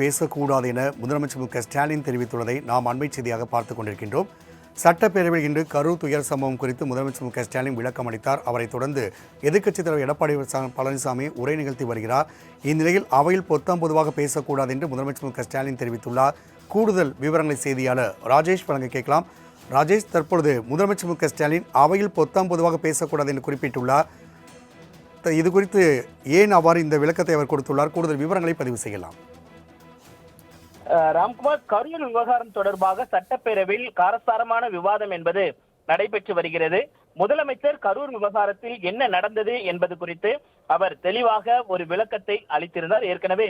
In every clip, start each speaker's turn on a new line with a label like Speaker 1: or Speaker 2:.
Speaker 1: பேசக்கூடாது என முதலமைச்சர் மு.க.ஸ்டாலின் தெரிவித்துள்ளதை நாம் அண்மை செய்தியாக பார்த்துக் கொண்டிருக்கின்றோம். சட்டப்பேரவையில் இன்று கரூர் துயர் சம்பவம் குறித்து முதலமைச்சர் மு.க.ஸ்டாலின் விளக்கம் அளித்தார். அவரைத் தொடர்ந்து எதிர்க்கட்சித் தலைவர் எடப்பாடி பழனிசாமி உரை நிகழ்த்தி வருகிறார். இந்நிலையில் அவையில் பொத்தாம் பொதுவாக பேசக்கூடாது என்று முதலமைச்சர் மு.க.ஸ்டாலின் தெரிவித்துள்ளார். கூடுதல் விவரங்களை செய்தியாளர் ராஜேஷ் வழங்க கேட்கலாம். ராஜேஷ், தற்பொழுது முதலமைச்சர் மு.க.ஸ்டாலின் அவையில் பொத்தாம் பொதுவாக பேசக்கூடாது என்று குறிப்பிட்டுள்ளார். இது குறித்து ஏன் அவ்வாறு இந்த விளக்கத்தை அவர் கொடுத்துள்ளார்? கூடுதல் விவரங்களை பதிவு செய்யலாம்.
Speaker 2: ராம்குமார், கரூர் விவகாரம் தொடர்பாக சட்டப்பேரவையில் காரசாரமான விவாதம் என்பது நடைபெற்று வருகிறது. முதலமைச்சர் கரூர் விவகாரத்தில் என்ன நடந்தது என்பது குறித்து அவர் தெளிவாக ஒரு விளக்கத்தை அளித்திருந்தார். ஏற்கனவே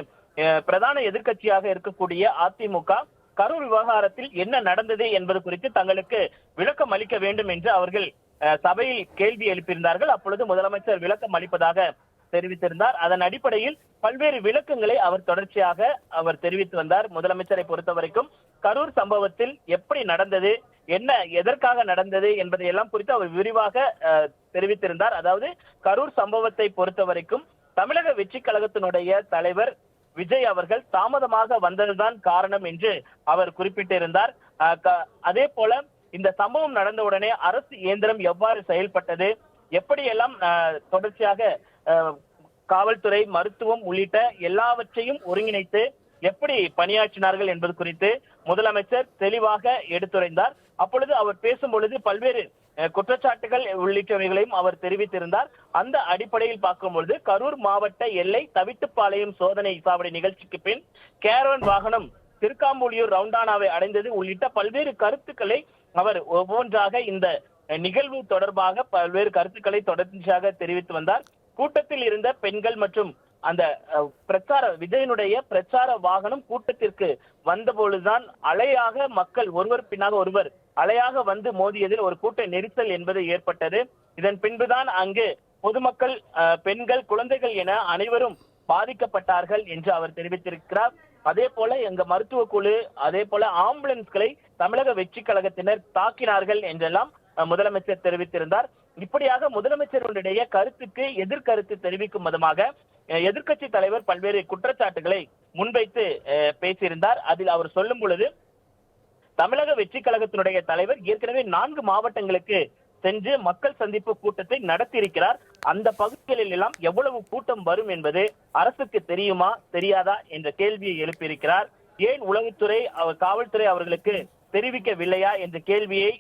Speaker 2: பிரதான எதிர்க்கட்சியாக இருக்கக்கூடிய அதிமுக கரூர் விவகாரத்தில் என்ன நடந்தது என்பது குறித்து தங்களுக்கு விளக்கம் அளிக்க வேண்டும் என்று அவர்கள் சபையில் கேள்வி எழுப்பியிருந்தார்கள். அப்பொழுது முதலமைச்சர் விளக்கம் அளிப்பதாக தெரிவித்திருந்தார். அதன் அடிப்படையில் பல்வேறு விளக்கங்களை அவர் தொடர்ச்சியாக அவர் தெரிவித்து வந்தார். முதலமைச்சரை பொறுத்த வரைக்கும் கரூர் சம்பவத்தில் எப்படி நடந்தது, என்ன எதற்காக நடந்தது என்பதையெல்லாம் குறித்து அவர் விரிவாக தெரிவித்திருந்தார். அதாவது கரூர் சம்பவத்தை பொறுத்த வரைக்கும் தமிழக வெற்றி கழகத்தினுடைய தலைவர் விஜய் அவர்கள் தாமதமாக வந்ததுதான் காரணம் என்று அவர் குறிப்பிட்டிருந்தார். அதே போல இந்த சம்பவம் நடந்தவுடனே அரசு இயந்திரம் எவ்வாறு செயல்பட்டது, எப்படியெல்லாம் தொடர்ச்சியாக காவல்துறை, மருத்துவம் உள்ளிட்ட எல்லாவற்றையும் ஒருங்கிணைத்து எப்படி பணியாற்றினார்கள் என்பது குறித்து முதலமைச்சர் தெளிவாக எடுத்துரைந்தார். அப்பொழுது அவர் பேசும் பொழுது பல்வேறு குற்றச்சாட்டுகள் உள்ளிட்டவைகளையும் அவர் தெரிவித்திருந்தார். அந்த அடிப்படையில் பார்க்கும்பொழுது கரூர் மாவட்ட எல்லை தவிட்டுப்பாளையம் சோதனை சாவடி நிகழ்ச்சிக்கு பின் கேரவன் வாகனம் திருக்காம்புலியூர் ரவுண்டானாவை அடைந்தது உள்ளிட்ட பல்வேறு கருத்துக்களை அவர் ஒவ்வொன்றாக இந்த நிகழ்வு தொடர்பாக பல்வேறு கருத்துக்களை தொடர்ச்சியாக தெரிவித்து வந்தார். கூட்டத்தில் இருந்த பெண்கள் மற்றும் அந்த விஜயனுடைய பிரச்சார வாகனம் கூட்டத்திற்கு வந்தபொழுதுதான் அலையாக மக்கள் ஒருவர் பின்னாக ஒருவர் அலையாக வந்து மோதியதில் ஒரு கூட்ட நெரிசல் என்பது ஏற்பட்டது. இதன் பின்புதான் அங்கு பொதுமக்கள், பெண்கள், குழந்தைகள் என அனைவரும் பாதிக்கப்பட்டார்கள் என்று அவர் தெரிவித்திருக்கிறார். அதே போல எங்க மருத்துவ குழு, அதே போல ஆம்புலன்ஸ்களை தமிழக வெற்றி கழகத்தினர் தாக்கினார்கள் என்றெல்லாம் முதலமைச்சர் தெரிவித்திருந்தார். இப்படியாக முதலமைச்சருடைய கருத்துக்கு எதிர்கருத்து தெரிவிக்கும் விதமாக எதிர்க்கட்சி தலைவர் பல்வேறு குற்றச்சாட்டுகளை முன்வைத்து பேசியிருந்தார். அதில் அவர் சொல்லும் பொழுது தமிழக வெற்றி கழகத்தினுடைய தலைவர் ஏற்கனவே 4 மாவட்டங்களுக்கு சென்று மக்கள் சந்திப்பு கூட்டத்தை நடத்தியிருக்கிறார். அந்த பகுதிகளில் எல்லாம் எவ்வளவு கூட்டம் வரும் என்பது அரசுக்கு தெரியுமா, தெரியாதா என்ற கேள்வியை எழுப்பியிருக்கிறார். ஏன் உளவுத்துறை, காவல்துறை அவர்களுக்கு தெரிவிக்கவில்லையா என்ற கேள்வியை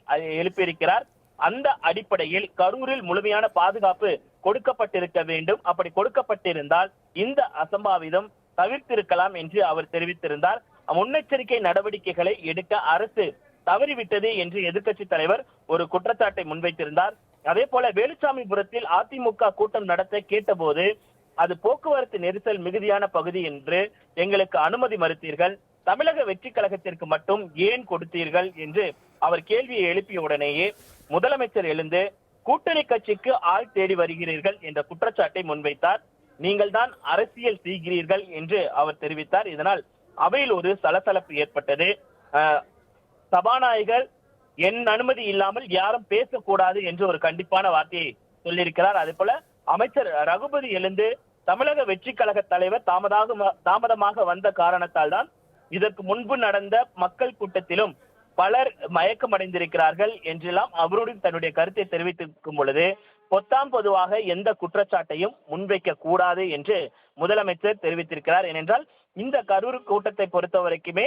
Speaker 2: எழுப்பியிருக்கிறார். அந்த அடிப்படையில் கரூரில் முழுமையான பாதுகாப்பு கொடுக்கப்பட்டிருக்க வேண்டும். அப்படி கொடுக்கப்பட்டிருந்தால் இந்த அசம்பாவிதம் தவிர்த்திருக்கலாம் என்று அவர் தெரிவித்திருந்தார். முன்னெச்சரிக்கை நடவடிக்கைகளை எடுக்க அரசு தவறிவிட்டது என்று எதிர்க்கட்சி தலைவர் ஒரு குற்றச்சாட்டை முன்வைத்திருந்தார். அதே போல வேலுச்சாமிபுரத்தில் அதிமுக கூட்டம் நடத்த கேட்டபோது அது போக்குவரத்து நெரிசல் மிகுதியான பகுதி என்று எங்களுக்கு அனுமதி மறுத்தீர்கள், தமிழக வெற்றி கழகத்திற்கு மட்டும் ஏன் கொடுத்தீர்கள் என்று அவர் கேள்வியை எழுப்பிய உடனேயே முதலமைச்சர் எழுந்து கூட்டணி கட்சிக்கு ஆள் தேடி வருகிறீர்கள் என்ற குற்றச்சாட்டை முன்வைத்தார். நீங்கள் தான் அரசியல் செய்கிறீர்கள் என்று அவர் தெரிவித்தார். இதனால் அவையில் ஒரு சலசலப்பு ஏற்பட்டது. சபாநாயகர் என் அனுமதி இல்லாமல் யாரும் பேசக்கூடாது என்று ஒரு கண்டிப்பான வார்த்தையை சொல்லியிருக்கிறார். அதே போல அமைச்சர் ரகுபதி எழுந்து தமிழக வெற்றி கழக தலைவர் தாமதமாக வந்த காரணத்தால் தான் இதற்கு முன்பு நடந்த மக்கள் கூட்டத்திலும் பலர் மயக்கம் அடைந்திருக்கிறார்கள் என்றெல்லாம் அவருடன் தன்னுடைய கருத்தை தெரிவித்திருக்கும் பொழுது பொத்தாம் பொதுவாக எந்த குற்றச்சாட்டையும் முன்வைக்க கூடாது என்று முதலமைச்சர் தெரிவித்திருக்கிறார். ஏனென்றால் இந்த கரூர் கூட்டத்தை பொறுத்த வரைக்குமே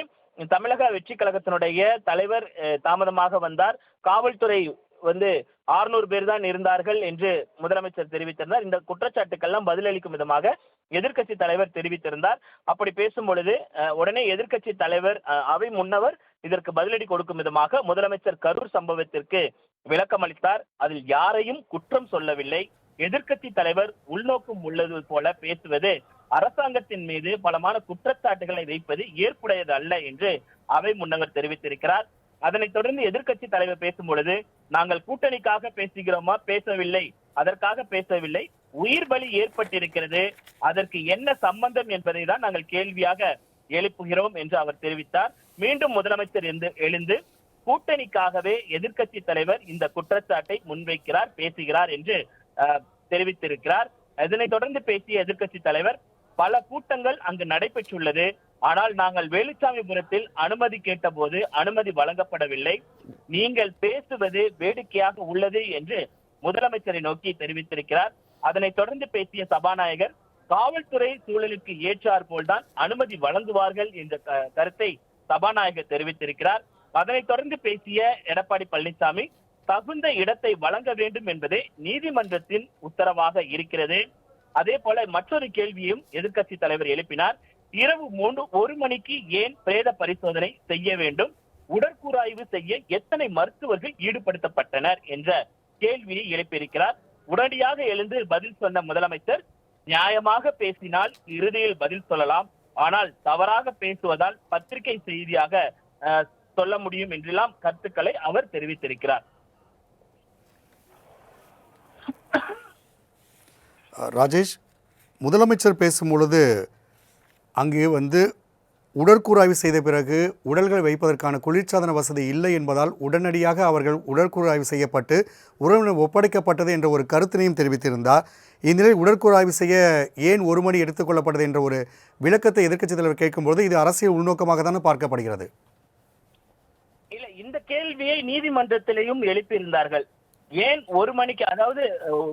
Speaker 2: தமிழக வெற்றி கழகத்தினுடைய தலைவர் தாமதமாக வந்தார். காவல்துறை 600 பேர் தான் இருந்தார்கள் என்று முதலமைச்சர் தெரிவித்திருந்தார். இந்த குற்றச்சாட்டுக்கெல்லாம் பதிலளிக்கும் விதமாக எதிர்க்கட்சி தலைவர் தெரிவித்திருந்தார். அப்படி பேசும் பொழுது உடனே எதிர்க்கட்சி தலைவர் அவை முன்னவர் இதற்கு பதிலடி கொடுக்கும் விதமாக முதலமைச்சர் கரூர் சம்பவத்திற்கு விளக்கம் அளித்தார். அதில் யாரையும் குற்றம் சொல்லவில்லை. எதிர்க்கட்சி தலைவர் உள்நோக்கம் உள்ளது போல பேசுவது அரசாங்கத்தின் மீது பலமான குற்றச்சாட்டுகளை வைப்பது ஏற்புடையது அல்ல என்று அவை முன்னவர் தெரிவித்திருக்கிறார். அதனைத் தொடர்ந்து எதிர்க்கட்சி தலைவர் பேசும் பொழுது நாங்கள் கூட்டணிக்காக பேசுகிறோமா, பேசவில்லை, அதற்காக பேசவில்லை, உயிர் பலி ஏற்பட்டிருக்கிறது, அதற்கு என்ன சம்பந்தம் என்பதை தான் நாங்கள் கேள்வியாக எழுப்புகிறோம் என்று அவர் தெரிவித்தார். மீண்டும் முதலமைச்சர் எழுந்து கூட்டணிக்காகவே எதிர்க்கட்சி தலைவர் இந்த குற்றச்சாட்டை முன்வைக்கிறார், பேசுகிறார் என்று தெரிவித்திருக்கிறார். இதனைத் தொடர்ந்து பேசிய எதிர்க்கட்சி தலைவர் பல கூட்டங்கள் அங்கு நடைபெற்றுள்ளது, ஆனால் நாங்கள் வேலுச்சாமிபுரத்தில் அனுமதி கேட்டபோது அனுமதி வழங்கப்படவில்லை. நீங்கள் பேசுவது வேடிக்கையாக உள்ளது என்று முதலமைச்சரை நோக்கி தெரிவித்திருக்கிறார். அதனைத் தொடர்ந்து பேசிய சபாநாயகர், காவல்துறை சூழலுக்கு ஏற்றார் போல்தான் அனுமதி வழங்குவார்கள் என்ற கருத்தை சபாநாயகர் தெரிவித்திருக்கிறார். அதனைத் தொடர்ந்து பேசிய எடப்பாடி பழனிசாமி, தகுந்த இடத்தை வழங்க வேண்டும் என்பதே நீதிமன்றத்தின் உத்தரவாக இருக்கிறது. அதே போல மற்றொரு கேள்வியும் எதிர்க்கட்சி தலைவர் எழுப்பினார். இரவு 1 மணிக்கு ஏன் பிரேத பரிசோதனை செய்ய வேண்டும்? உடற்கூறாய்வு செய்ய எத்தனை மருத்துவர்கள் ஈடுபடுத்தப்பட்டனர் என்ற கேள்வியை எழுப்பியிருக்கிறார். உடனடியாக எழுந்து பதில் சொன்ன முதலமைச்சர், நியாயமாக பேசினால் இறுதியில் பதில் சொல்லலாம், ஆனால் தவறாக பேசுவதால் பத்திரிகை செய்தியாக சொல்ல முடியும் என்றெல்லாம் கருத்துக்களை அவர் தெரிவித்திருக்கிறார்.
Speaker 1: ராஜேஷ், முதலமைச்சர் பேசும் பொழுது அங்கு உடற்கூறாய்வு செய்த பிறகு உடல்களை வைப்பதற்கான குளிர்சாதன வசதி இல்லை என்பதால் உடனடியாக அவர்கள் உடற்கூறாய்வு செய்யப்பட்டு உறவினர் ஒப்படைக்கப்பட்டது என்ற ஒரு கருத்தினையும் தெரிவித்திருந்தார். இந்நிலையில் உடற்கூறாய்வு செய்ய ஏன் 1 மணி எடுத்துக்கொள்ளப்பட்டது என்ற ஒரு விளக்கத்தை எதிர்க்கட்சித் தலைவர் கேட்கும்போது இது அரசியல் உள்நோக்கமாக தானே பார்க்கப்படுகிறது.
Speaker 2: இல்ல, இந்த கேள்வியை நீதிமன்றத்திலையும் எழுப்பியிருந்தார்கள். ஏன் 1 மணிக்கு, அதாவது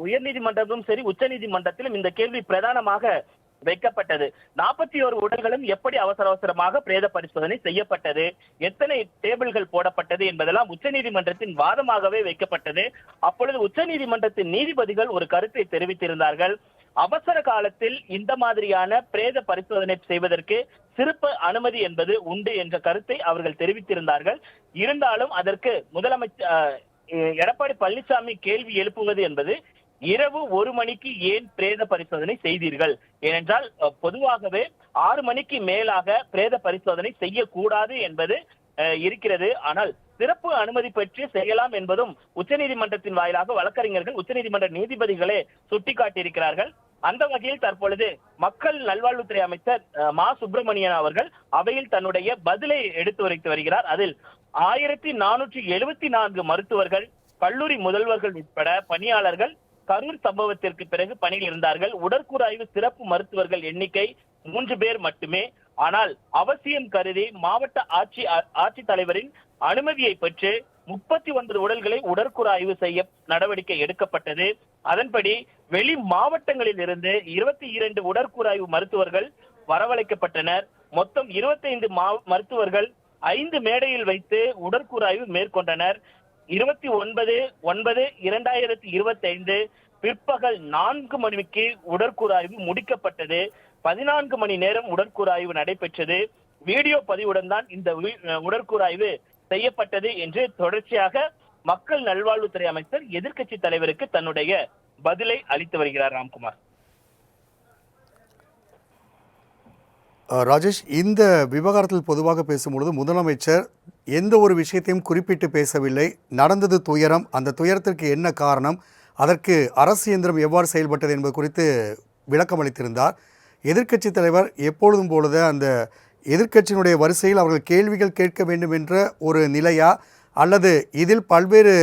Speaker 2: உயர் நீதிமன்றமும் சரி உச்ச நீதிமன்றத்திலும் இந்த கேள்வி பிரதானமாக வைக்கப்பட்டது. 41 உடல்களும் எப்படி அவசரமாக பிரேத பரிசோதனை செய்யப்பட்டது, எத்தனை டேபிள்கள் போடப்பட்டது என்பதெல்லாம் உச்ச நீதிமன்றத்தின் வாதமாகவே வைக்கப்பட்டது. அப்பொழுது உச்ச நீதிமன்றத்தின் நீதிபதிகள் ஒரு கருத்தை தெரிவித்திருந்தார்கள். அவசர காலத்தில் இந்த மாதிரியான பிரேத பரிசோதனை செய்வதற்கு சிறப்பு அனுமதி என்பது உண்டு என்ற கருத்தை அவர்கள் தெரிவித்திருந்தார்கள். இருந்தாலும் அதற்கு முதலமைச்சர் எடப்பாடி பழனிசாமி கேள்வி எழுப்புவது என்பது, இரவு 1 மணிக்கு ஏன் பிரேத பரிசோதனை செய்தீர்கள்? ஏனென்றால் பொதுவாகவே 6 மணிக்கு மேலாக பிரேத பரிசோதனை செய்யக்கூடாது என்பது இருக்கிறது. ஆனால் சிறப்பு அனுமதி பெற்று செய்யலாம் என்பதும் உச்சநீதிமன்றத்தின் வாயிலாக வழக்கறிஞர்கள் உச்சநீதிமன்ற நீதிபதிகளே சுட்டிக்காட்டியிருக்கிறார்கள். அந்த வகையில் தற்பொழுது மக்கள் நல்வாழ்வுத்துறை அமைச்சர் மா சுப்பிரமணியன் அவர்கள் அவையில் தன்னுடைய பதிலை எடுத்து உரைத்து வருகிறார். அதில் 1474 மருத்துவர்கள், கல்லூரி முதல்வர்கள் உட்பட பணியாளர்கள் கரூர் சம்பவத்திற்கு பிறகு பணியில் இருந்தார்கள். உடற்கூறாய்வு சிறப்பு மருத்துவர்கள் எண்ணிக்கை 3 பேர் மட்டுமே. ஆனால் அவசியம் கருதி மாவட்ட ஆட்சித்தலைவரின் அனுமதியை பெற்று 39 உடல்களை உடற்கூறாய்வு செய்ய நடவடிக்கை எடுக்கப்பட்டது. அதன்படி வெளி மாவட்டங்களில் இருந்து 22 உடற்கூறாய்வு மருத்துவர்கள் வரவழைக்கப்பட்டனர். மொத்தம் 25 மருத்துவர்கள் 5 மேடையில் வைத்து உடற்கூறாய்வு மேற்கொண்டனர். 29/9/2025 பிற்பகல் 4 மணிக்கு உடற்கூறாய்வு முடிக்கப்பட்டது. 14 மணி நேரம் உடற்கூறாய்வு நடைபெற்றது. வீடியோ பதிவுடன் தான் இந்த உடற்கூறாய்வு செய்யப்பட்டது என்று தொடர்ச்சியாக மக்கள் நல்வாழ்வுத்துறை அமைச்சர் எதிர்க்கட்சி தலைவருக்கு தன்னுடைய பதிலை அளித்து வருகிறார். ராம்குமார்.
Speaker 1: ராஜேஷ், இந்த விவகாரத்தில் பொதுவாக பேசும்பொழுது முதலமைச்சர் எந்த ஒரு விஷயத்தையும் குறிப்பிட்டு பேசவில்லை. நடந்தது துயரம், அந்த துயரத்திற்கு என்ன காரணம், அதற்கு அரசு இயந்திரம் எவ்வாறு செயல்பட்டது என்பது குறித்து விளக்கம் அளித்திருந்தார். எதிர்க்கட்சி தலைவர் எப்பொழுதும் போலத அந்த எதிர்க்கட்சியினுடைய வரிசையில் அவர்கள் கேள்விகள் கேட்க வேண்டும் என்ற ஒரு நிலையா, அல்லது இதில் பல்வேறு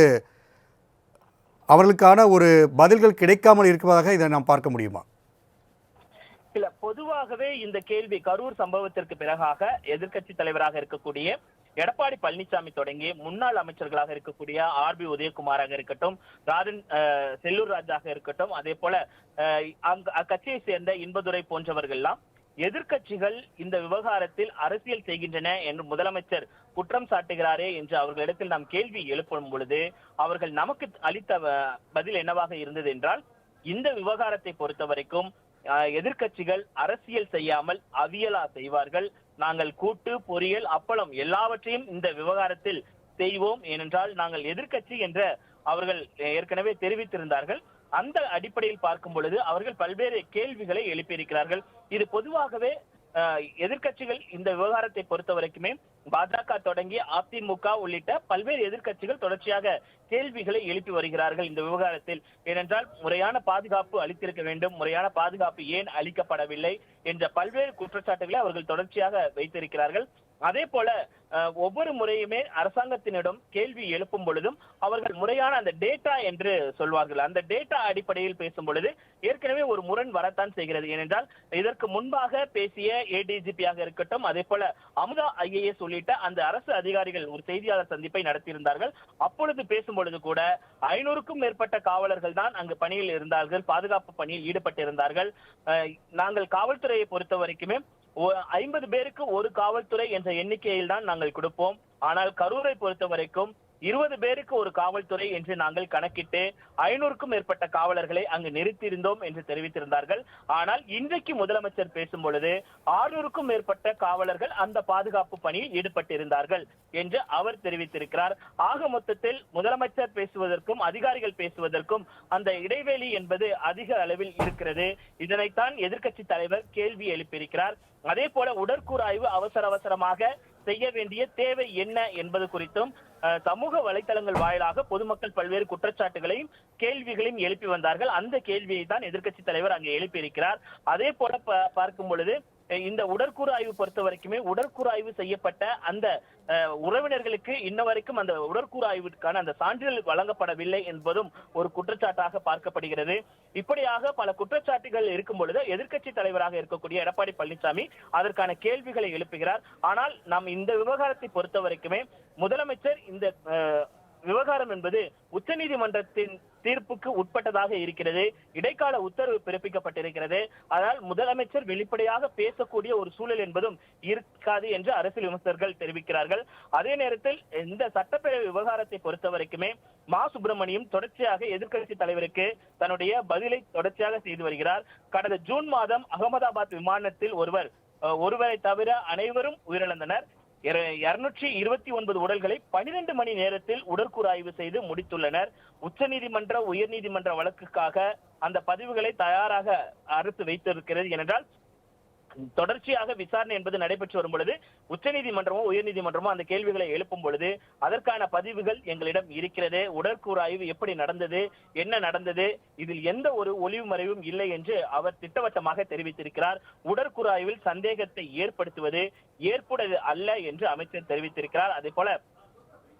Speaker 1: அவர்களுக்கான ஒரு பதில்கள் கிடைக்காமல் இருப்பதாக இதை நாம் பார்க்க முடியுமா?
Speaker 2: இல்ல, பொதுவாகவே இந்த கேள்வி கரூர் சம்பவத்திற்கு பிறகாக எதிர்க்கட்சி தலைவராக இருக்கக்கூடிய எடப்பாடி பழனிசாமி தொடங்கி முன்னாள் அமைச்சர்களாக இருக்கக்கூடிய RB உதயகுமாராக இருக்கட்டும், செல்லூர் ராஜாக இருக்கட்டும், அதே போல அக்கட்சியை சேர்ந்த இன்பதுரை போன்றவர்கள் எல்லாம் எதிர்க்கட்சிகள் இந்த விவகாரத்தில் அரசியல் செய்கின்றன என்று முதலமைச்சர் குற்றம் சாட்டுகிறாரே என்று அவர்களிடத்தில் நாம் கேள்வி எழுப்பும் பொழுது அவர்கள் நமக்கு அளித்த பதில் என்னவாக இருந்தது என்றால், இந்த விவகாரத்தை பொறுத்த வரைக்கும் எதிர்க்கட்சிகள் அரசியல் செய்யாமல் அவியலா செய்வார்கள். நாங்கள் கூட்டு, பொறியியல், அப்பளம் எல்லாவற்றையும் இந்த விவகாரத்தில் செய்வோம். ஏனென்றால் நாங்கள் எதிர்க்கட்சி என்ற அவர்கள் ஏற்கனவே தெரிவித்திருந்தார்கள். அந்த அடிப்படையில் பார்க்கும் பொழுது அவர்கள் பல்வேறு கேள்விகளை எழுப்பியிருக்கிறார்கள். இது பொதுவாகவே எதிர்க்கட்சிகள் இந்த விவகாரத்தை பொறுத்த வரைக்குமே பாஜக தொடங்கி அதிமுக உள்ளிட்ட பல்வேறு எதிர்க்கட்சிகள் தொடர்ச்சியாக கேள்விகளை எழுப்பி வருகிறார்கள் இந்த விவகாரத்தில். ஏனென்றால் முறையான பாதுகாப்பு அளித்திருக்க வேண்டும், முறையான பாதுகாப்பு ஏன் அளிக்கப்படவில்லை என்ற பல்வேறு குற்றச்சாட்டுகளை அவர்கள் தொடர்ச்சியாக வைத்திருக்கிறார்கள். அதே போல ஒவ்வொரு முறையுமே அரசாங்கத்தினிடம் கேள்வி எழுப்பும் பொழுதும் அவர்கள் முறையான அந்த டேட்டா என்று சொல்வார்கள். அந்த டேட்டா அடிப்படையில் பேசும் பொழுது ஏற்கனவே ஒரு முரண் வரத்தான் செய்கிறது. ஏனென்றால் இதற்கு முன்பாக பேசிய ADGP-யாக இருக்கட்டும், அதே போல அமுதா IAS உள்ளிட்ட அந்த அரசு அதிகாரிகள் ஒரு செய்தியாளர் சந்திப்பை நடத்தியிருந்தார்கள். அப்பொழுது பேசும் பொழுது கூட 500க்கும் மேற்பட்ட காவலர்கள் தான் அங்கு பணியில் இருந்தார்கள், பாதுகாப்பு பணியில் ஈடுபட்டிருந்தார்கள். நாங்கள் காவல்துறையை பொறுத்த வரைக்குமே 50 பேருக்கு ஒரு காவல்துறை என்ற எண்ணிக்கையில் தான் நாங்கள் கொடுப்போம். ஆனால் கரூரை பொறுத்த வரைக்கும் 20 பேருக்கு ஒரு காவல்துறை என்று நாங்கள் கணக்கிட்டு 500க்கும் மேற்பட்ட காவலர்களை அங்கு நிறுத்தியிருந்தோம் என்று தெரிவித்திருந்தார்கள். ஆனால் இன்றைக்கு முதலமைச்சர் பேசும் பொழுது 600க்கும் மேற்பட்ட காவலர்கள் அந்த பாதுகாப்பு பணியில் ஈடுபட்டிருந்தார்கள் என்று அவர் தெரிவித்திருக்கிறார். ஆக மொத்தத்தில் முதலமைச்சர் பேசுவதற்கும் அதிகாரிகள் பேசுவதற்கும் அந்த இடைவெளி என்பது அதிக அளவில் இருக்கிறது. இதனைத்தான் எதிர்க்கட்சி தலைவர் கேள்வி எழுப்பியிருக்கிறார். அதே போல உடற்கூறாய்வு அவசரமாக செய்ய வேண்டிய தேவை என்ன என்பது குறித்தும் சமூக வலைதளங்கள் வாயிலாக பொதுமக்கள் பல்வேறு குற்றச்சாட்டுகளையும் கேள்விகளையும் எழுப்பி வந்தார்கள். அந்த கேள்வியை தான் எதிர்க்கட்சி தலைவர் அங்கே எழுப்பியிருக்கிறார். அதே போல பார்க்கும் பொழுது இந்த உடற்கூறாய்வு பொறுத்த வரைக்குமே உடற்கூறாய்வு செய்யப்பட்ட அந்த உறவினர்களுக்கு இன்ன வரைக்கும் அந்த உடற்கூறாய்விற்கான அந்த சான்றிதழ் வழங்கப்படவில்லை என்பதும் ஒரு குற்றச்சாட்டாக பார்க்கப்படுகிறது. இப்படியாக பல குற்றச்சாட்டுகள் இருக்கும் பொழுது எதிர்க்கட்சி தலைவராக இருக்கக்கூடிய எடப்பாடி பழனிசாமி அதற்கான கேள்விகளை எழுப்புகிறார். ஆனால் நாம் இந்த விவகாரத்தை பொறுத்த வரைக்குமே முதலமைச்சர் இந்த விவகாரம் என்பது உச்சநீதிமன்றத்தின் தீர்ப்புக்கு உட்பட்டதாக இருக்கிறது. இடைக்கால உத்தரவு பிறப்பிக்கப்பட்டிருக்கிறது. அதனால் முதலமைச்சர் வெளிப்படையாக பேசக்கூடிய ஒரு சூழல் என்பதும் இருக்காது என்று அரசியல் விமர்சகர்கள் தெரிவிக்கிறார்கள். அதே நேரத்தில் இந்த சட்டப்பேரவை விவகாரத்தை பொறுத்த வரைக்குமே மா சுப்பிரமணியம் தொடர்ச்சியாக எதிர்க்கட்சி தலைவருக்கு தன்னுடைய பதிலை தொடர்ச்சியாக செய்து வருகிறார். கடந்த ஜூன் மாதம் அகமதாபாத் விமானத்தில் ஒருவரை தவிர அனைவரும் உயிரிழந்தனர். 229 உடல்களை 12 மணி நேரத்தில் உடற்கூறாய்வு செய்து முடித்துள்ளனர். உச்சநீதிமன்ற உயர்நீதிமன்ற வழக்குக்காக அந்த பதிவுகளை தயாராக அரசு வைத்திருக்கிறது. ஏனென்றால் தொடர்ச்சியாக விசாரணை என்பது நடைபெற்று வரும் பொழுது உச்சநீதிமன்றமோ உயர்நீதிமன்றமோ அந்த கேள்விகளை எழுப்பும் பொழுது அதற்கான பதிவுகள் எங்களிடம் இருக்கிறது. உடற்கூறாய்வு எப்படி நடந்தது, என்ன நடந்தது, இதில் எந்த ஒரு ஒளிவு மறைவும் இல்லை என்று அவர் திட்டவட்டமாக தெரிவித்திருக்கிறார். உடற்கூறாய்வில் சந்தேகத்தை ஏற்படுத்துவது ஏற்புடையது அல்ல என்று அமைச்சர் தெரிவித்திருக்கிறார். அதே போல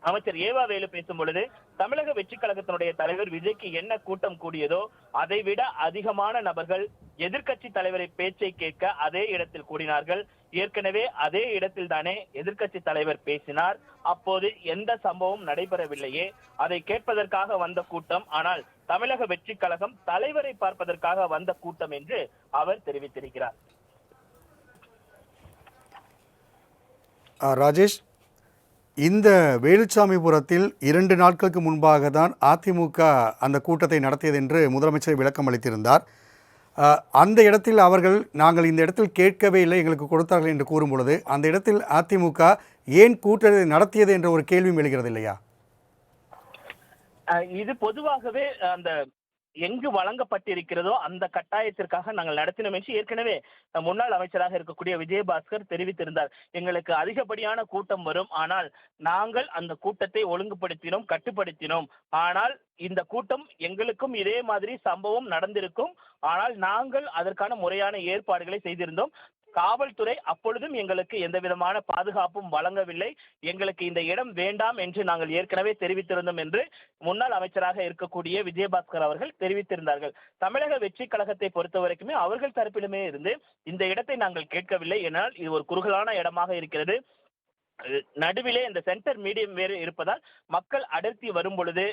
Speaker 2: அமைச்சர் ஏவா வேலு பேசும் பொழுது தமிழக வெற்றி கழகத்தினுடைய தலைவர் விஜய்க்கு என்ன கூட்டம் கூடியதோ அதை விட அதிகமான நபர்கள் எதிர்க்கட்சி தலைவரை பேச்சை கேட்க அதே இடத்தில் கூடினார்கள். ஏற்கனவே அதே இடத்தில் தானே எதிர்க்கட்சி தலைவர் பேசினார். அப்போது எந்த சம்பவம் நடைபெறவில்லையே, அதை கேட்பதற்காக வந்த கூட்டம், ஆனால் தமிழக வெற்றி கழகம் தலைவரை பார்ப்பதற்காக வந்த கூட்டம் என்று அவர் தெரிவித்திருக்கிறார்.
Speaker 1: ராஜேஷ், இந்த வேலுச்சாமிபுரத்தில் 2 நாட்களுக்கு முன்பாக தான் அதிமுக அந்த கூட்டத்தை நடத்தியது என்று முதலமைச்சர் விளக்கம் அளித்திருந்தார். அந்த இடத்தில் அவர்கள் நாங்கள் இந்த இடத்தில் கேட்கவே இல்லை, எங்களுக்கு கொடுத்தார்கள் என்று கூறும் பொழுது அந்த இடத்தில் அதிமுக ஏன் கூட்டத்தை நடத்தியது என்ற ஒரு கேள்வியும் எழுகிறது இல்லையா?
Speaker 2: இது பொதுவாகவே அந்த எங்கு வழங்கப்பட்டிருக்கிறதோ அந்த கட்டாயத்திற்காக நாங்கள் நடத்தினோம் என்று ஏற்கனவே முன்னாள் அமைச்சராக இருக்கக்கூடிய விஜயபாஸ்கர் தெரிவித்திருந்தார். எங்களுக்கு அதிகப்படியான கூட்டம் வரும், ஆனால் நாங்கள் அந்த கூட்டத்தை ஒழுங்குபடுத்தினோம், கட்டுப்படுத்தினோம். ஆனால் இந்த கூட்டம் எங்களுக்கும் இதே மாதிரி சம்பவம் நடந்திருக்கும், ஆனால் நாங்கள் அதற்கான முறையான ஏற்பாடுகளை செய்திருந்தோம். காவல்துறை அப்பொழுதும் எங்களுக்கு எந்த விதமான பாதுகாப்பும் வழங்கவில்லை, எங்களுக்கு இந்த இடம் வேண்டாம் என்று நாங்கள் ஏற்கனவே தெரிவித்திருந்தோம் என்று முன்னாள் அமைச்சராக இருக்கக்கூடிய விஜயபாஸ்கர் அவர்கள் தெரிவித்திருந்தார்கள். தமிழக வெற்றி கழகத்தை பொறுத்த வரைக்குமே அவர்கள் தரப்பிலுமே இருந்து இந்த இடத்தை நாங்கள் கேட்கவில்லை, ஏனால் இது ஒரு குறுகலான இடமாக இருக்கிறது. நடுவிலே இந்த சென்டர் மீடியம் வேறு இருப்பதால் மக்கள் அடர்த்தி வரும் பொழுது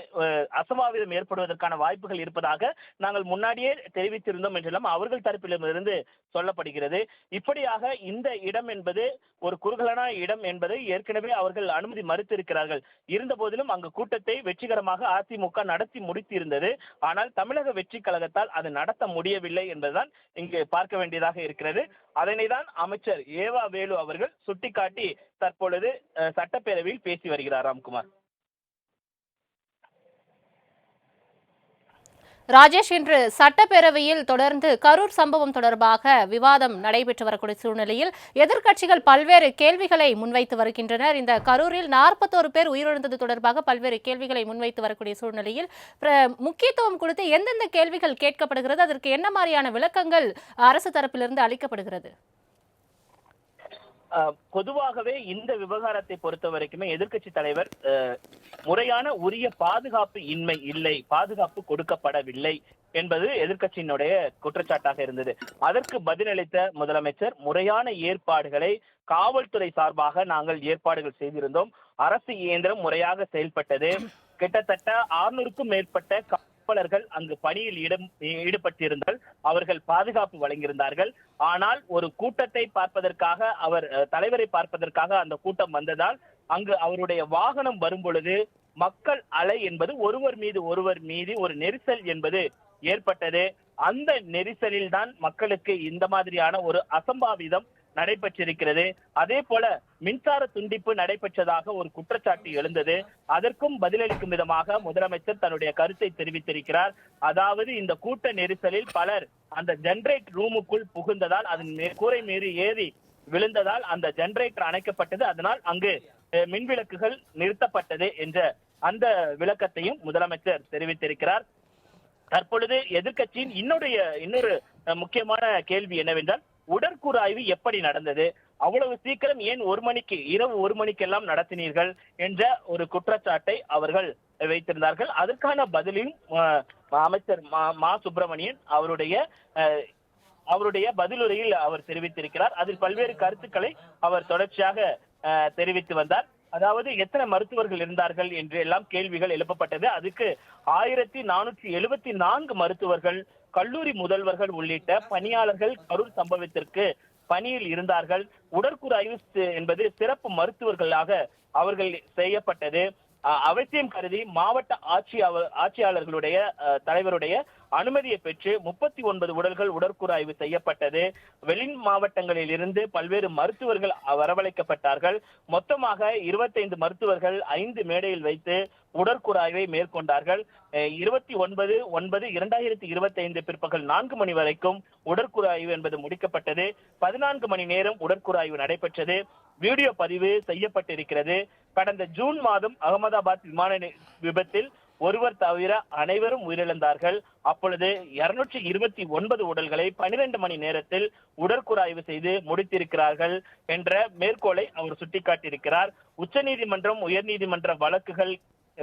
Speaker 2: அசம்பாவிதம் ஏற்படுவதற்கான வாய்ப்புகள் இருப்பதாக நாங்கள் முன்னாடியே தெரிவித்திருந்தோம் என்றெல்லாம் அவர்கள் தரப்பிலிருந்து சொல்லப்படுகிறது. இப்படியாக இந்த இடம் என்பது ஒரு குறுகலான இடம் என்பதை ஏற்கனவே அவர்கள் அனுமதி மறுத்திருக்கிறார்கள். இருந்த போதிலும் அங்கு கூட்டத்தை வெற்றிகரமாக அதிமுக நடத்தி முடித்திருந்தது. ஆனால் தமிழக வெற்றி கழகத்தால் அது நடத்த முடியவில்லை என்பதுதான் இங்கு பார்க்க வேண்டியதாக இருக்கிறது. அதனை தான் அமைச்சர் ஏவா வேலு அவர்கள் சுட்டிக்காட்டி தற்பொழுது சட்டப்பேரவையில் பேசி வருகிறார். ராம்குமார்.
Speaker 3: ராஜேஷ், இன்று சட்டப்பேரவையில் தொடர்ந்து கரூர் சம்பவம் தொடர்பாக விவாதம் நடைபெற்று வரக்கூடிய சூழ்நிலையில் எதிர்க்கட்சிகள் பல்வேறு கேள்விகளை முன்வைத்து வருகின்றனர். இந்த கரூரில் 41 பேர் உயிரிழந்தது தொடர்பாக பல்வேறு கேள்விகளை முன்வைத்து வரக்கூடிய சூழ்நிலையில் முக்கியத்துவம் கொடுத்து எந்தெந்த கேள்விகள் கேட்கப்படுகிறது, அதற்கு என்ன மாதிரியான விளக்கங்கள் அரசு தரப்பிலிருந்து அளிக்கப்படுகிறது?
Speaker 2: பொதுவாகவே இந்த விவகாரத்தை பொறுத்த வரைக்குமே எதிர்க்கட்சி தலைவர் முறையான உரிய பாதுகாப்பு இல்லை, பாதுகாப்பு கொடுக்கப்படவில்லை என்பது எதிர்க்கட்சியினுடைய குற்றச்சாட்டாக இருந்தது. அதற்கு பதிலளித்த முதலமைச்சர் முறையான ஏற்பாடுகளை காவல்துறை சார்பாக நாங்கள் ஏற்பாடுகள் செய்திருந்தோம். அரசு இயந்திரம் முறையாக செயல்பட்டது. கிட்டத்தட்ட 600க்கும் மேற்பட்ட காவலர்கள் அங்கு பணியில் ஈடுபட்டிருந்தால் அவர்கள் பாதுகாப்பு வழங்கியிருந்தார்கள். ஆனால் ஒரு கூட்டத்தை பார்ப்பதற்காக தலைவரை பார்ப்பதற்காக அந்த கூட்டம் வந்ததால் அங்கு அவருடைய வாகனம் வரும் பொழுது மக்கள் அலை என்பது ஒருவர் மீது ஒரு நெரிசல் என்பது ஏற்பட்டது. அந்த நெரிசலில் தான் மக்களுக்கு இந்த மாதிரியான ஒரு அசம்பாவிதம் நடைபெற்றிருக்கிறது. அதே போல மின்சார துண்டிப்பு நடைபெற்றதாக ஒரு குற்றச்சாட்டு எழுந்தது. அதற்கும் பதிலளிக்கும் விதமாக முதலமைச்சர் தன்னுடைய கருத்தை தெரிவித்திருக்கிறார். அதாவது இந்த கூட்ட நெரிசலில் பலர் அந்த ஜெனரேட் ரூமுக்குள் புகுந்ததால் அதன் கூரை மீறி ஏறி விழுந்ததால் அந்த ஜெனரேட்டர் அணைக்கப்பட்டது. அதனால் அங்கு மின்விளக்குகள் நிறுத்தப்பட்டது என்ற அந்த விளக்கத்தையும் முதலமைச்சர் தெரிவித்திருக்கிறார். தற்பொழுது எதிர்க்கட்சியின் இன்னொரு முக்கியமான கேள்வி என்னவென்றால் உடற்கூறாய்வு எப்படி நடந்தது, அவ்வளவு சீக்கிரம் ஏன் இரவு 1 மணிக்கெல்லாம் நடத்தினீர்கள் என்ற ஒரு குற்றச்சாட்டை அவர்கள் வைத்திருந்தார்கள். அதற்கான பதிலையும் அமைச்சர் மா சுப்பிரமணியன் அவருடைய பதிலுரையில் அவர் தெரிவித்திருக்கிறார். அதில் பல்வேறு கருத்துக்களை அவர் தொடர்ச்சியாக தெரிவித்து வந்தார். அதாவது எத்தனை மருத்துவர்கள் இருந்தார்கள் என்று எல்லாம் கேள்விகள் எழுப்பப்பட்டது. அதுக்கு 1474 மருத்துவர்கள், கல்லூரி முதல்வர்கள் உள்ளிட்ட பணியாளர்கள் கரூர் சம்பவத்திற்கு பணியில் இருந்தார்கள். உடற்கூறாய்வு என்பது சிறப்பு மருத்துவர்களாக அவர்கள் செய்யப்பட்டது. அவசியம் கருதி மாவட்ட ஆட்சியாளர்களுடைய தலைவருடைய அனுமதியை பெற்று 39 உடல்கள் உடற்கூறாய்வு செய்யப்பட்டது. வெளி மாவட்டங்களில் இருந்து பல்வேறு மருத்துவர்கள் வரவழைக்கப்பட்டார்கள். மொத்தமாக 25 மருத்துவர்கள் 5 மேடையில் வைத்து உடற்கூறாய்வை மேற்கொண்டார்கள். 29/9/2025 பிற்பகல் 4 மணி வரைக்கும் உடற்கூறாய்வு என்பது முடிக்கப்பட்டது. 14 மணி நேரம் உடற்கூறாய்வு நடைபெற்றது. வீடியோ பதிவு செய்யப்பட்டிருக்கிறது. கடந்த ஜூன் மாதம் அகமதாபாத் விமான விபத்தில் ஒருவர் தவிர அனைவரும் உயிரிழந்தார்கள். அப்பொழுது 229 உடல்களை 12 மணி நேரத்தில் உடற்கூறாய்வு செய்து முடித்திருக்கிறார்கள் என்ற மேற்கோளை அவர் சுட்டிக்காட்டியிருக்கிறார். உச்சநீதிமன்றம் உயர்நீதிமன்ற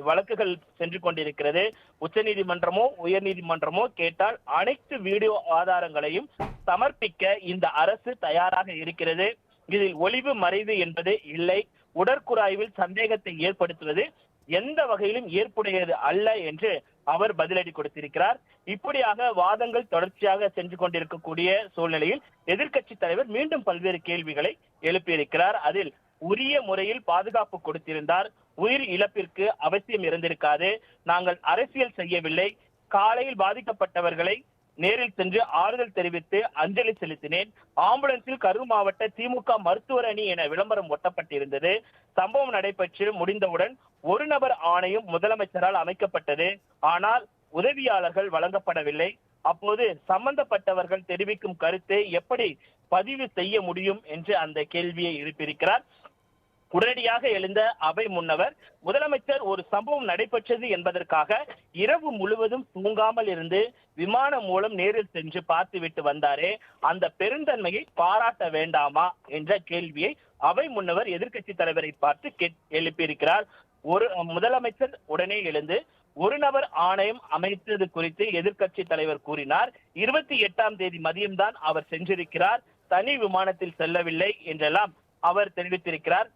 Speaker 2: வழக்குகள் சென்று கொண்டிருக்கிறது. உச்சநீதிமன்றமோ உயர்நீதிமன்றமோ கேட்டால் அனைத்து வீடியோ ஆதாரங்களையும் சமர்ப்பிக்க இந்த அரசு தயாராக இருக்கிறது. இதில் ஒளிவு மறைவு என்பது இல்லை. உடற்கூறாய்வில் சந்தேகத்தை ஏற்படுத்துவது எந்த வகையிலும் ஏற்புடையது அல்ல என்று அவர் பதிலடி கொடுத்திருக்கிறார். இப்படியாக வாதங்கள் தொடர்ச்சியாக சென்று கொண்டிருக்கக்கூடிய சூழ்நிலையில் எதிர்க்கட்சி தலைவர் மீண்டும் பல்வேறு கேள்விகளை எழுப்பியிருக்கிறார். அதில் உரிய முறையில் பாதுகாப்பு கொடுத்திருந்தார், உயிர் இழப்பிற்கு அவசியம் இருந்திருக்காது, நாங்கள் அரசியல் செய்யவில்லை, காலையில் பாதிக்கப்பட்டவர்களை நேரில் சென்று ஆறுதல் தெரிவித்து அஞ்சலி செலுத்தினேன், ஆம்புலன்ஸில் கரூர் மாவட்ட திமுக மருத்துவர் அணி என விளம்பரம் ஒட்டப்பட்டிருந்தது, சம்பவம் நடைபெற்று முடிந்தவுடன் ஒரு நபர் ஆணையம் முதலமைச்சரால் அமைக்கப்பட்டது, ஆனால் உதவியாளர்கள் வழங்கப்படவில்லை, அப்போது சம்பந்தப்பட்டவர்கள் தெரிவிக்கும் கருத்தை எப்படி பதிவு செய்ய முடியும் என்று அந்த கேள்வியை எழுப்பியிருக்கிறார். உடனடியாக எழுந்த அவை முன்னவர் முதலமைச்சர் ஒரு சம்பவம் நடைபெற்றது என்பதற்காக இரவு முழுவதும் தூங்காமல் இருந்து விமானம் மூலம் நேரில் சென்று பார்த்துவிட்டு வந்தாரே, அந்த பெருந்தன்மையை பாராட்ட வேண்டாமா என்ற கேள்வியை அவை முன்னவர் எதிர்க்கட்சி தலைவரை பார்த்து எழுப்பியிருக்கிறார். முதலமைச்சர் உடனே எழுந்து ஒரு நபர் ஆணையம் அமைத்தது குறித்து எதிர்க்கட்சி தலைவர் கூறினார். 28ஆம் தேதி மதியம்தான் அவர் சென்றிருக்கிறார், தனி விமானத்தில் செல்லவில்லை என்றெல்லாம் அவர் தெரிவித்திருக்கிறார்.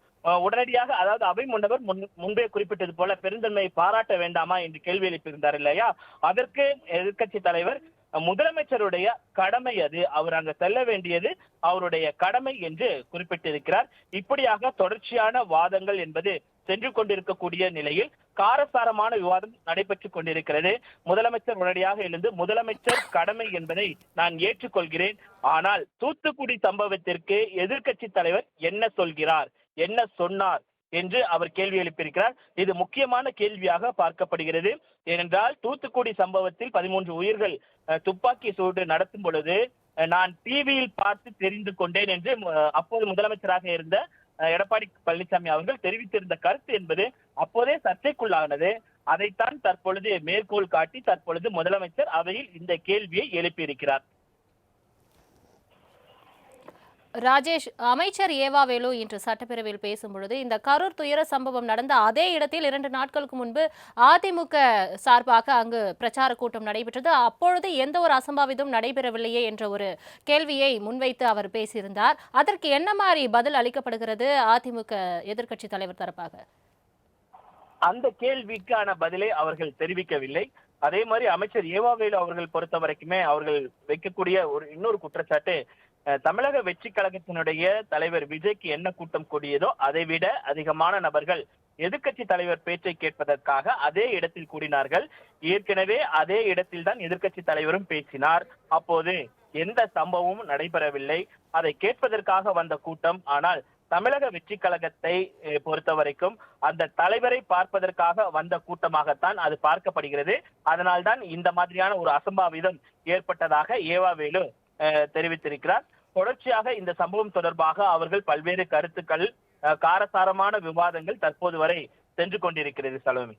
Speaker 2: உடனடியாக அதாவது அவை முன்னவர் முன்பே குறிப்பிட்டது போல பெருந்தன்மையை பாராட்ட வேண்டாமா என்று கேள்வி எழுப்பியிருந்தார் இல்லையா, அதற்கு எதிர்க்கட்சி தலைவர் முதலமைச்சருடைய கடமை அது, அவர் அங்க செல்ல வேண்டியது அவருடைய கடமை என்று குறிப்பிட்டிருக்கிறார். இப்படியாக தொடர்ச்சியான வாதங்கள் என்பது சென்று கொண்டிருக்கக்கூடிய நிலையில் காரசாரமான விவாதம் நடைபெற்றுக் கொண்டிருக்கிறது. முதலமைச்சர் உடனடியாக எழுந்து முதலமைச்சர் கடமை என்பதை நான் ஏற்றுக்கொள்கிறேன், ஆனால் தூத்துக்குடி சம்பவத்திற்கு எதிர்க்கட்சி தலைவர் என்ன சொல்கிறார், என்ன சொன்னார் என்று அவர் கேள்வி எழுப்பியிருக்கிறார். இது முக்கியமான கேள்வியாக பார்க்கப்படுகிறது. ஏனென்றால் தூத்துக்குடி சம்பவத்தில் 13 உயிர்கள் துப்பாக்கி சூடு நடத்தும் பொழுது நான் டிவியில் பார்த்து தெரிந்து கொண்டேன் என்று அப்போது முதலமைச்சராக இருந்த எடப்பாடி பழனிசாமி அவர்கள் தெரிவித்திருந்த கருத்து என்பது அப்போதே சர்ச்சைக்குள்ளானது. அதைத்தான் தற்பொழுது மேற்கோள் காட்டி தற்பொழுது முதலமைச்சர் அவையில் இந்த கேள்வியை எழுப்பியிருக்கிறார்.
Speaker 3: ராஜேஷ், அமைச்சர் ஏவாவேலு இன்று சட்டப்பேரவையில் பேசும்பொழுது இந்த கரூர் துயர சம்பவம் நடந்த அதே இடத்தில் 2 நாட்களுக்கு முன்பு அதிமுக சார்பாக அங்கு பிரச்சார கூட்டம் நடைபெற்றது. அப்பொழுது எந்த ஒரு அசம்பாவிதமும் நடைபெறவில்லையே என்ற ஒரு கேள்வியை முன்வைத்து அவர் பேசியிருந்தார். அதற்கு என்ன மாதிரி பதில் அளிக்கப்படுகிறது அதிமுக எதிர்க்கட்சி தலைவர் தரப்பாக?
Speaker 2: அந்த கேள்விக்கான பதிலை அவர்கள் தெரிவிக்கவில்லை. அதே மாதிரி அமைச்சர் ஏவாவேலு அவர்கள் பொறுத்த வரைக்குமே அவர்கள் வைக்கக்கூடிய இன்னொரு குற்றச்சாட்டு, தமிழக வெற்றி கழகத்தினுடைய தலைவர் விஜய்க்கு என்ன கூட்டம் கூடியதோ அதை விட அதிகமான நபர்கள் எதிர்க்கட்சி தலைவர் பேச்சை கேட்பதற்காக அதே இடத்தில் கூடினார்கள். ஏற்கனவே அதே இடத்தில் தான் எதிர்க்கட்சி தலைவரும் பேசினார். அப்போது எந்த சம்பவமும் நடைபெறவில்லை. அதை கேட்பதற்காக வந்த கூட்டம். ஆனால் தமிழக வெற்றி கழகத்தை பொறுத்த வரைக்கும் அந்த தலைவரை பார்ப்பதற்காக வந்த கூட்டமாகத்தான் அது பார்க்கப்படுகிறது. அதனால்தான் இந்த மாதிரியான ஒரு அசம்பாவிதம் ஏற்பட்டதாக ஏவாவேலு தெரிவித்திருக்கிறார். தொடர்ச்சியாக இந்த சம்பவம் தொடர்பாக அவர்கள் பல்வேறு கருத்துக்கள், காரசாரமான விவாதங்கள் தற்போது வரை சென்று கொண்டிருக்கிறது. சலோமி.